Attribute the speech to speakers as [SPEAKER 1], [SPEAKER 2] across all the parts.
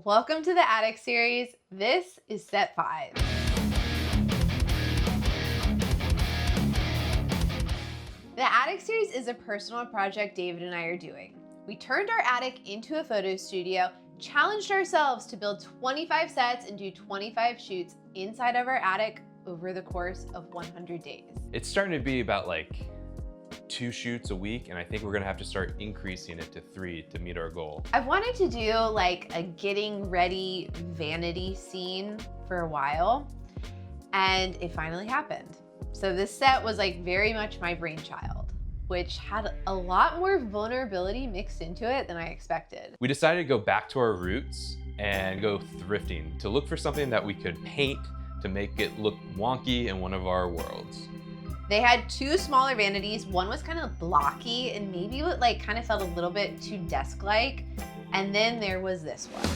[SPEAKER 1] Welcome to the Attic series. This is set 5. The Attic series is a personal project David and I are doing. We turned our attic into a photo studio, challenged ourselves to build 25 sets and do 25 shoots inside of our attic over the course of 100 days.
[SPEAKER 2] It's starting to be about like 2 shoots a week, and I think we're gonna have to start increasing it to 3 to meet our goal.
[SPEAKER 1] I've wanted to do like a getting ready vanity scene for a while, and it finally happened. So this set was like very much my brainchild, which had a lot more vulnerability mixed into it than I expected.
[SPEAKER 2] We decided to go back to our roots and go thrifting to look for something that we could paint to make it look wonky in one of our worlds.
[SPEAKER 1] They had 2 smaller vanities. One was kind of blocky and maybe it like kind of felt a little bit too desk-like. And then there was this one.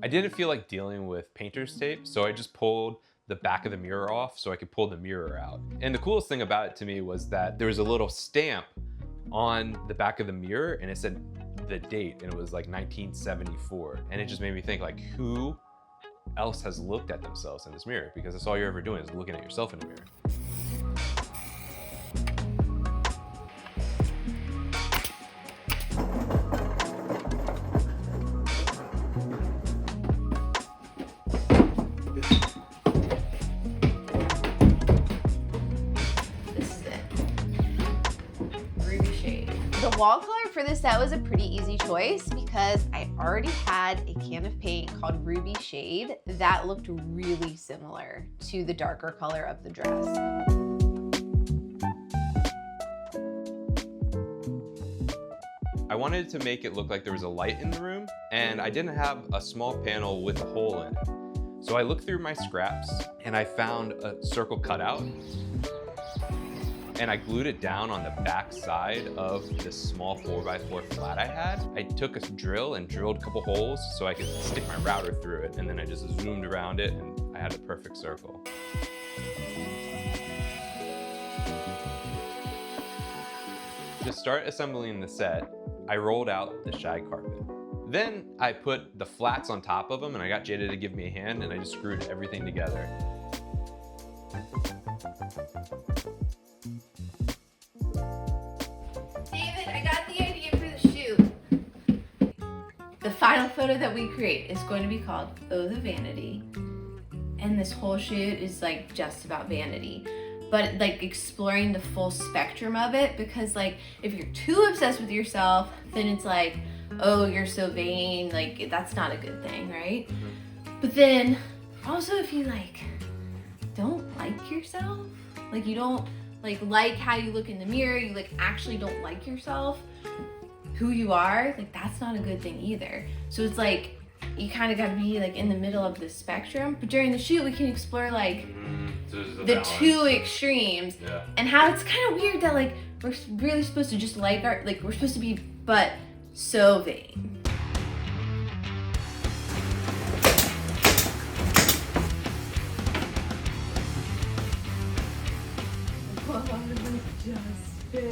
[SPEAKER 2] I didn't feel like dealing with painter's tape, so I just pulled the back of the mirror off so I could pull the mirror out. And the coolest thing about it to me was that there was a little stamp on the back of the mirror and it said the date, and it was like 1974. And it just made me think, like, who else has looked at themselves in this mirror? Because that's all you're ever doing is looking at yourself in the mirror.
[SPEAKER 1] The wall color for this set was a pretty easy choice because I already had a can of paint called Ruby Shade that looked really similar to the darker color of the dress.
[SPEAKER 2] I wanted to make it look like there was a light in the room, and I didn't have a small panel with a hole in it. So I looked through my scraps and I found a circle cutout, and I glued it down on the back side of this small 4x4 flat I had. I took a drill and drilled a couple holes so I could stick my router through it, and then I just zoomed around it and I had a perfect circle. To start assembling the set, I rolled out the shag carpet. Then I put the flats on top of them, and I got Jada to give me a hand, and I just screwed everything together.
[SPEAKER 1] David, I got the idea for the shoot. The final photo that we create is going to be called Oh, the Vanity. And this whole shoot is like just about vanity, but like exploring the full spectrum of it, because like if you're too obsessed with yourself, then it's like, oh, you're so vain, like that's not a good thing, right? But then also if you like don't like yourself, like you don't like how you look in the mirror, you like actually don't like yourself, who you are, like that's not a good thing either. So it's like you kind of got to be like in the middle of the spectrum. But during the shoot we can explore like the 2 extremes, and how it's kind of weird that like we're really supposed to just like our, like we're supposed to be but so vain.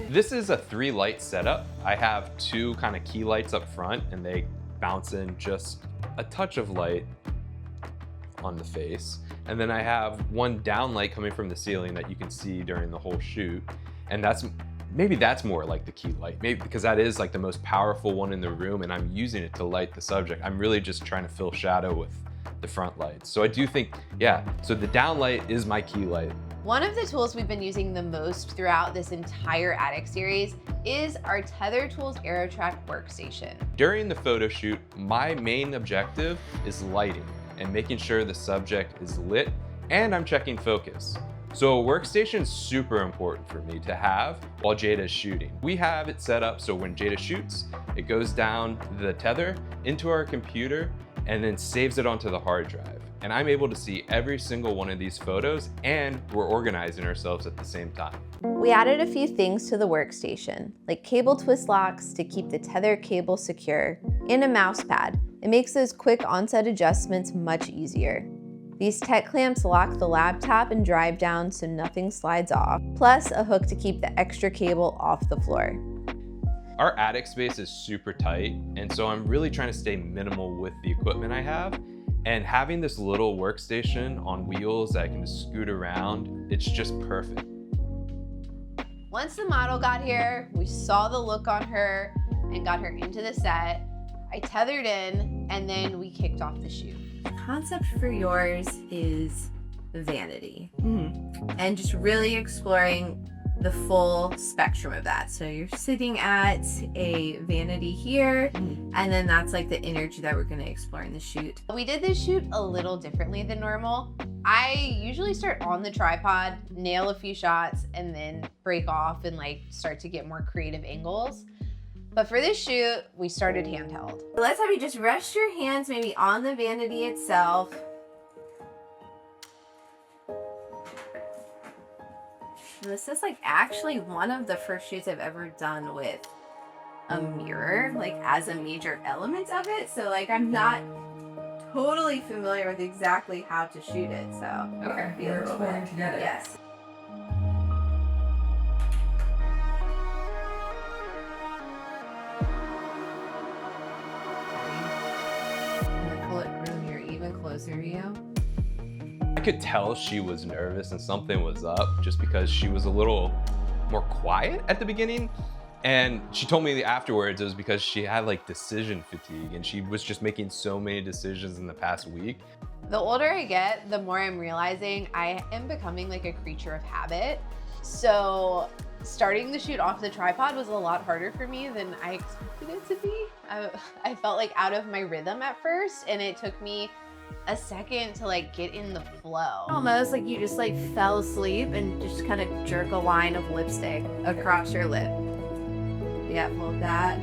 [SPEAKER 2] This is a 3 light setup. I have 2 kind of key lights up front, and they bounce in just a touch of light on the face. And then I have 1 down light coming from the ceiling that you can see during the whole shoot. And maybe that's more like the key light, maybe because that is like the most powerful one in the room, and I'm using it to light the subject. I'm really just trying to fill shadow with the front lights. So I do think, yeah, so the down light is my key light.
[SPEAKER 1] One of the tools we've been using the most throughout this entire attic series is our Tether Tools AeroTrac Workstation.
[SPEAKER 2] During the photo shoot, my main objective is lighting and making sure the subject is lit, and I'm checking focus. So a workstation is super important for me to have while Jada is shooting. We have it set up so when Jada shoots, it goes down the tether into our computer and then saves it onto the hard drive. and I'm able to see every single one of these photos, and we're organizing ourselves at the same time.
[SPEAKER 1] We added a few things to the workstation, like cable twist locks to keep the tether cable secure, and a mouse pad. It makes those quick onset adjustments much easier. These tech clamps lock the laptop and drive down so nothing slides off, plus a hook to keep the extra cable off the floor.
[SPEAKER 2] Our attic space is super tight, and so I'm really trying to stay minimal with the equipment I have. And having this little workstation on wheels that I can just scoot around, it's just perfect.
[SPEAKER 1] Once the model got here, we saw the look on her and got her into the set. I tethered in, and then we kicked off the shoot. The concept for yours is vanity, and just really exploring the full spectrum of that. So you're sitting at a vanity here, and then that's like the energy that we're going to explore in the shoot. We did this shoot a little differently than normal. I usually start on the tripod, nail a few shots, and then break off and like start to get more creative angles. But for this shoot, we started handheld. Let's have you just rest your hands maybe on the vanity itself. This is like actually one of the first shoots I've ever done with a mirror, like as a major element of it. So like I'm not totally familiar with exactly how to shoot it. So
[SPEAKER 3] okay, we're exploring together.
[SPEAKER 1] Yes. Pull it from here even closer to you.
[SPEAKER 2] I could tell she was nervous and something was up just because she was a little more quiet at the beginning. And she told me afterwards it was because she had like decision fatigue and she was just making so many decisions in the past week.
[SPEAKER 1] The older I get, the more I'm realizing I am becoming like a creature of habit. So starting the shoot off the tripod was a lot harder for me than I expected it to be. I felt like out of my rhythm at first, and it took me a second to like get in the flow. Almost like you just like fell asleep and just kind of jerk a line of lipstick across your lip. Yeah, hold that.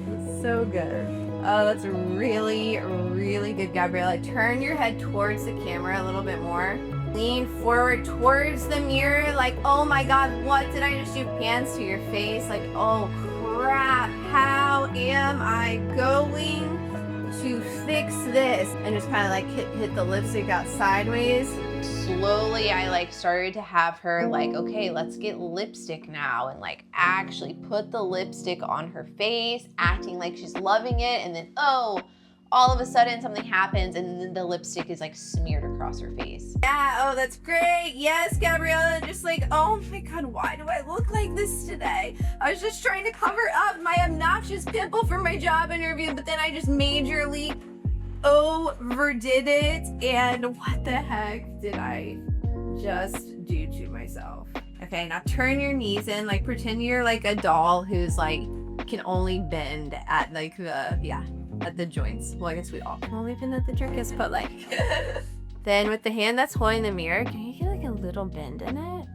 [SPEAKER 1] That's so good. Oh, that's really, really good, Gabriella. Turn your head towards the camera a little bit more. Lean forward towards the mirror like, oh my God, what did I just do? Hands to your face like, oh crap, how am I going to fix this? And just kind of like hit the lipstick out sideways. Slowly I like started to have her like, okay, let's get lipstick now, and like actually put the lipstick on her face, acting like she's loving it, and then oh, all of a sudden something happens and then the lipstick is like smeared across her face. Yeah, oh that's great. Yes, Gabriella, just like, oh my God, why do I look like this today? I was just trying to cover up my obnoxious pimple for my job interview, but then I just majorly overdid it, and what the heck did I just do to myself? Okay, now turn your knees in, like pretend you're like a doll who's like can only bend at like at the joints. Well, I guess we all can only bend at the joints, but like then with the hand that's holding the mirror, can you get like a little bend in it?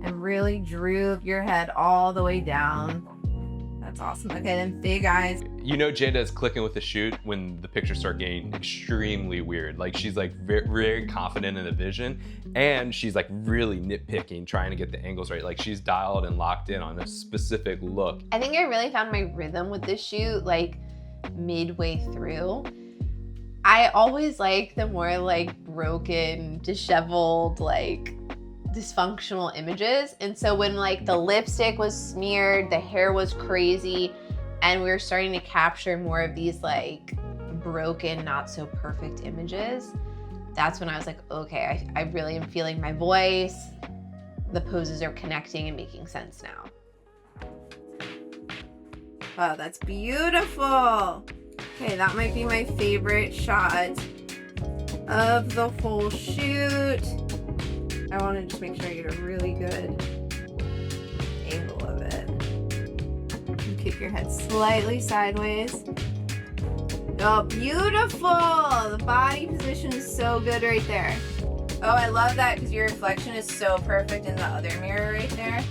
[SPEAKER 1] And really droop your head all the way down. That's awesome. Okay, then big eyes.
[SPEAKER 2] You know Jada is clicking with the shoot when the pictures start getting extremely weird. Like she's like very confident in the vision, and she's like really nitpicking, trying to get the angles right. Like she's dialed and locked in on a specific look.
[SPEAKER 1] I think I really found my rhythm with this shoot like midway through. I always like the more like broken, disheveled, like dysfunctional images. And so when like the lipstick was smeared, the hair was crazy, and we were starting to capture more of these like broken, not so perfect images, that's when I was like, okay, I really am feeling my voice. The poses are connecting and making sense now. Wow, that's beautiful. Okay, that might be my favorite shot of the whole shoot. I want to just make sure I get a really good angle of it. You kick your head slightly sideways. Oh, beautiful! The body position is so good right there. Oh, I love that because your reflection is so perfect in the other mirror right there.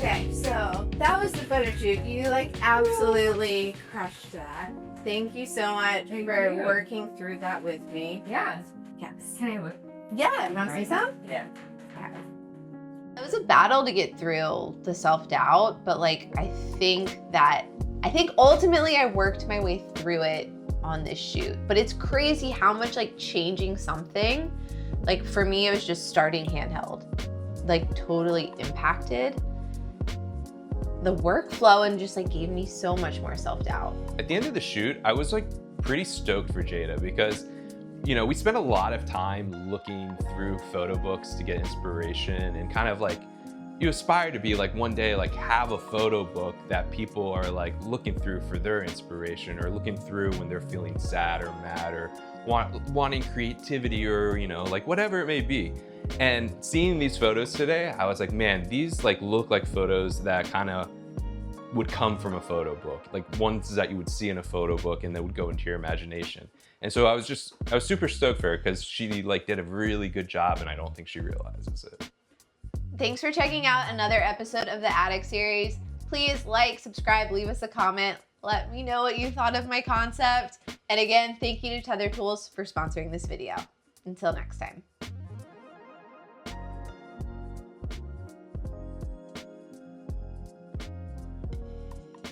[SPEAKER 1] Okay, so that was the photo shoot. You like absolutely crushed that. Thank you so much for working through that with me.
[SPEAKER 3] Yeah.
[SPEAKER 1] Yes.
[SPEAKER 3] Can I look?
[SPEAKER 1] Yeah, you want to say some?
[SPEAKER 3] Yeah.
[SPEAKER 1] It was a battle to get through the self-doubt, but like I think ultimately I worked my way through it on this shoot. But it's crazy how much like changing something, like for me it was just starting Handheld, like totally impacted the workflow and just like gave me so much more self-doubt.
[SPEAKER 2] At the end of the shoot, I was like pretty stoked for Jada because, you know, we spent a lot of time looking through photo books to get inspiration and kind of like, you aspire to be like one day like have a photo book that people are like looking through for their inspiration or looking through when they're feeling sad or mad or wanting creativity or, you know, like whatever it may be. And seeing these photos today, I was like, man, these like look like photos that kind of would come from a photo book, like ones that you would see in a photo book and that would go into your imagination. And so I was super stoked for her because she like did a really good job and I don't think she realizes it.
[SPEAKER 1] Thanks for checking out another episode of the Attic series. Please like, subscribe, leave us a comment. Let me know what you thought of my concept. And again, thank you to Tether Tools for sponsoring this video. Until next time.